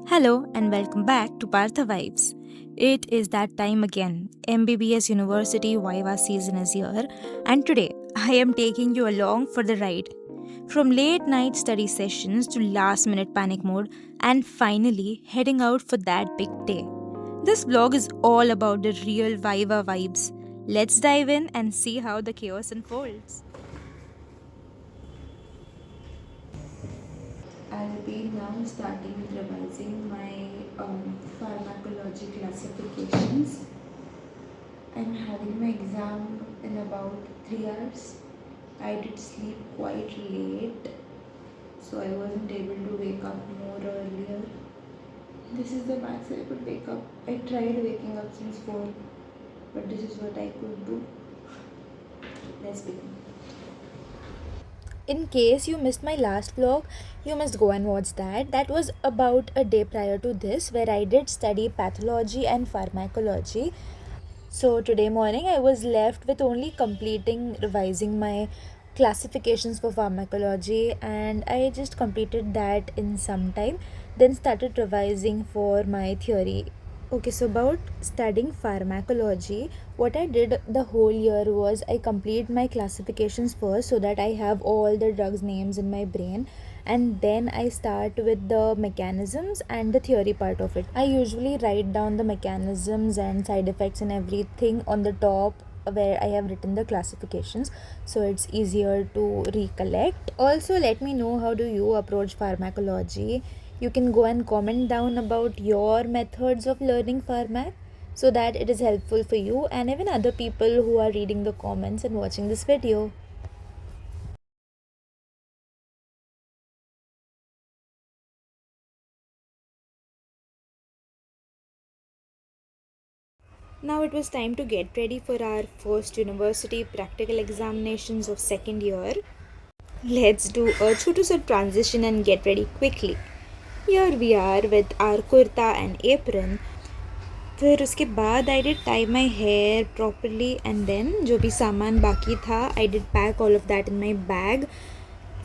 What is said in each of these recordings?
Hello and welcome back to Partha Vibes. It is that time again. MBBS University Viva season is here, and today I am taking you along for the ride. From late night study sessions to last minute panic mode, and finally heading out for that big day. This vlog is all about the real Viva vibes. Let's dive in and see how the chaos unfolds. I'll be now starting with revising my pharmacology classifications. I'm having my exam in about 3 hours. I did sleep quite late, so I wasn't able to wake up more earlier. This is the max I could wake up. I tried waking up since 4, but this is what I could do. Let's begin. In case you missed my last vlog, you must go and watch that. That was about a day prior to this, where I did study pathology and pharmacology. So today morning, I was left with only completing revising my classifications for pharmacology, and I just completed that in some time. Then started revising for my theory. Okay, so about studying pharmacology, what I did the whole year was I complete my classifications first so that I have all the drugs names in my brain, and then I start with the mechanisms and the theory part of it. I usually write down the mechanisms and side effects and everything on the top where I have written the classifications, so it's easier to recollect. Also, let me know how do you approach pharmacology. You can go and comment down about your methods of learning pharmac so that it is helpful for you and even other people who are reading the comments and watching this video. Now it was time to get ready for our first university practical examinations of second year. Let's do a chotu transition and get ready quickly. Here we are with our kurta and apron. फिर उसके बाद I did tie my hair properly and then जो भी सामान बाकी था I did pack all of that in my bag.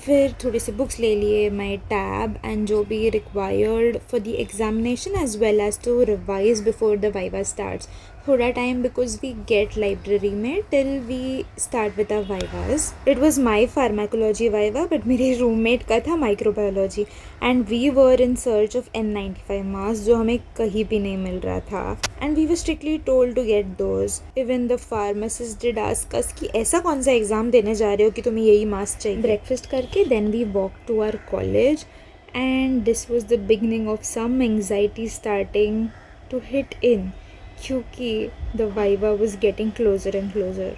फिर थोड़े से बुक्स ले लिए, माई टैब एंड जो भी required for the examination as well as to revise before the viva starts. थोड़ा time because we get library में till we start with our vivas. It was my pharmacology viva but मेरे roommate का था microbiology and we were in search of N95 mask जो हमें कहीं भी नहीं मिल रहा था and we were strictly told to get those. Even the pharmacist did ask us कि ऐसा कौन सा एग्ज़ाम देने जा रहे हो कि तुम्हें यही मास्क चाहिए. ब्रेकफास्ट करके then we walk to our college and this was the beginning of some anxiety starting to hit in क्योंकि the viva was getting closer and closer.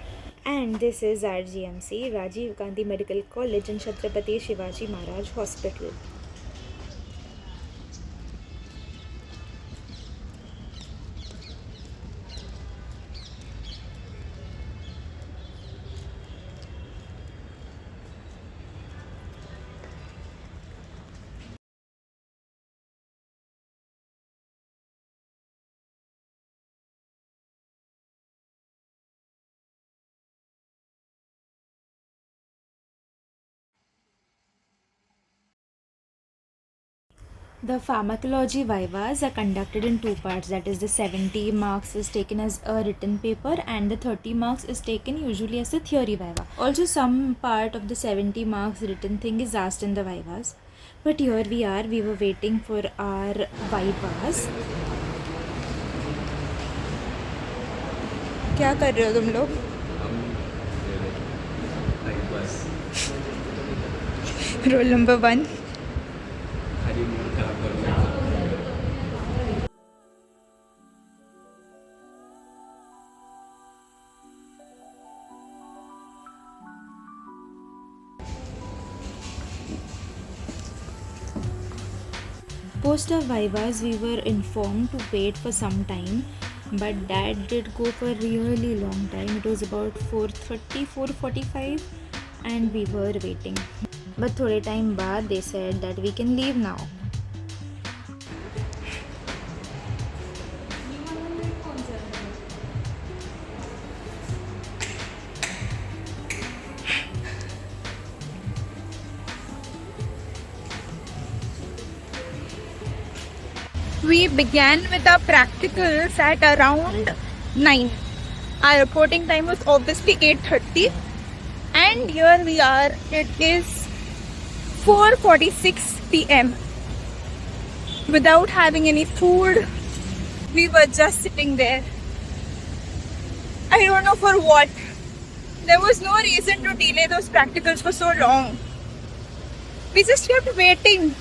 And this is RGMC, Rajiv Gandhi Medical College and Chhatrapati Shivaji Maharaj Hospital. The pharmacology vivas are conducted in two parts, that is, the 70 marks is taken as a written paper and the 30 marks is taken usually as a theory viva. Also, some part of the 70 marks written thing is asked in the vivas. But here we were waiting for our vivas. क्या कर रहे हो तुम लोग? Roll number 1. Post our vivas, we were informed to wait for some time, but that did go for a really long time. It was about 4:30, 4:45, and we were waiting. But थोड़े time बाद they said that we can leave now. We began with our practicals at around 9. Our reporting time was obviously 8:30, and here we are. It is 4:46 p.m. Without having any food, we were just sitting there. I don't know for what. There was no reason to delay those practicals for so long. We just kept waiting.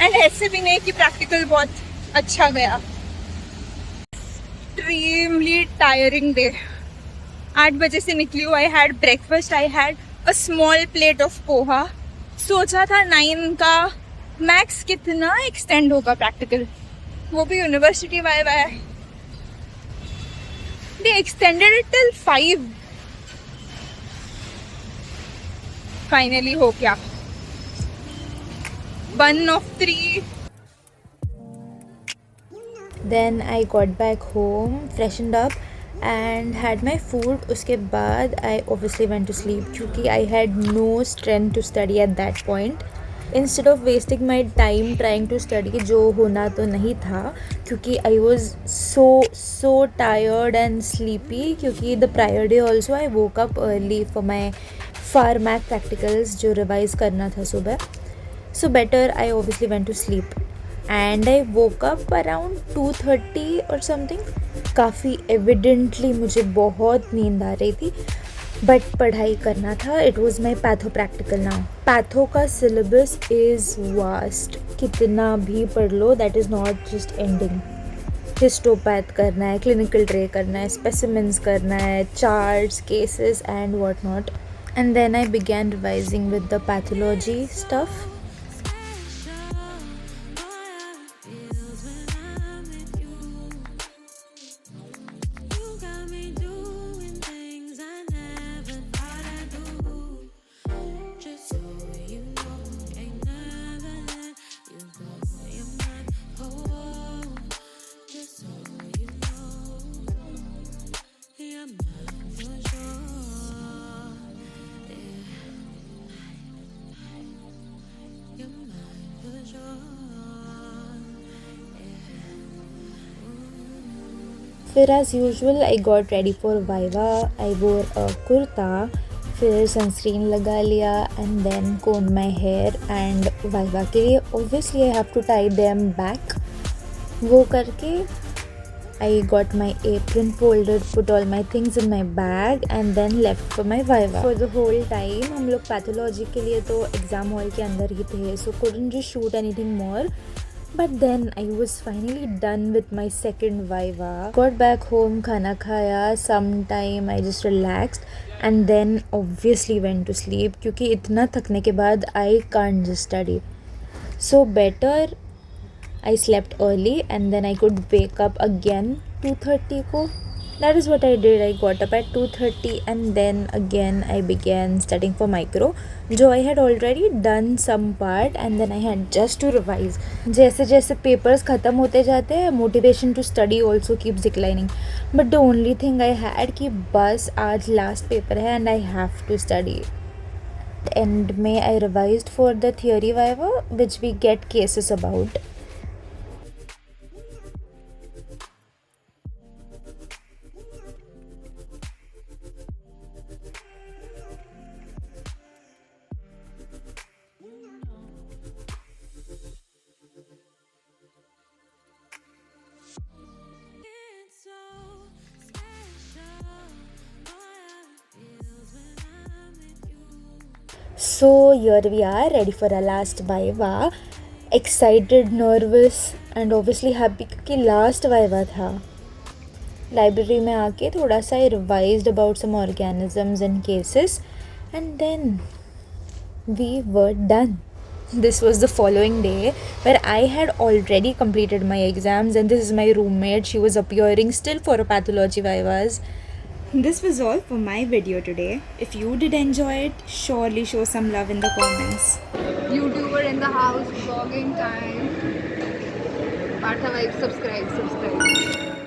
And ऐसे भी नहीं कि practical बहुत अच्छा गया. Extremely tiring day. 8 बजे से निकली हूँ. I had breakfast. I had a small plate of poha. सोचा था 9 का मैक्स कितना एक्सटेंड होगा प्रैक्टिकल, वो भी यूनिवर्सिटी वाइवा है. They extended it till 5. Finally हो गया. 1 of 3. Then I got back home, freshened up and had my food. उसके बाद I obviously went to sleep क्योंकि I had no strength to study at that point. Instead of wasting my time trying to study, जो होना तो नहीं था क्योंकि I was so tired and sleepy क्योंकि the prior day also I woke up early for my pharmac practicals जो revise करना था सुबह. So better I obviously went to sleep and I woke up around 2:30 or something. काफ़ी evidently मुझे बहुत नींद आ रही थी बट पढ़ाई करना था. It was my patho practical. Now patho का सिलेबस इज़ वास्ट. कितना भी पढ़ लो that is not just ending. Histopath करना है, क्लिनिकल ट्रे करना है, स्पेसिमेंस करना है, charts, cases and what not. And then I began revising with the pathology stuff. फिर as usual I got ready for viva. I wore a kurta, फिर sunscreen लगा लिया and then comb my hair. And viva के लिए obviously I have to tie them back. वो करके I got my apron folded, put all my things in my bag and then left for my viva. For the whole time हम लोग pathology के लिए तो exam hall के अंदर ही थे, so couldn't just shoot anything more. But then I was finally done with my second viva. Got back home, खाना खाया, some time I just relaxed and then obviously went to sleep क्योंकि इतना थकने के बाद I can't just study. So better I slept early and then I could wake up again 2:30 को. That is what I did. I got up at 2:30 and then again I began studying for micro, जो I had already done some part and then I had just to revise. जैसे जैसे papers ख़त्म होते जाते हैं motivation to study also keeps declining. But the only thing I had कि बस आज last paper है and I have to study. And may I revised for the theory viva which we get cases about. So here we are ready for our last viva. Excited, nervous and obviously happy क्योंकि last viva था. Library में आके थोड़ा सा revised about some organisms and cases and then we were done. This was the following day where I had already completed my exams and this is my roommate. She was appearing still for a pathology vivas. This was all for my video today. If you did enjoy it, surely show some love in the comments. YouTuber in the house, vlogging time. Partha Vibe, subscribe.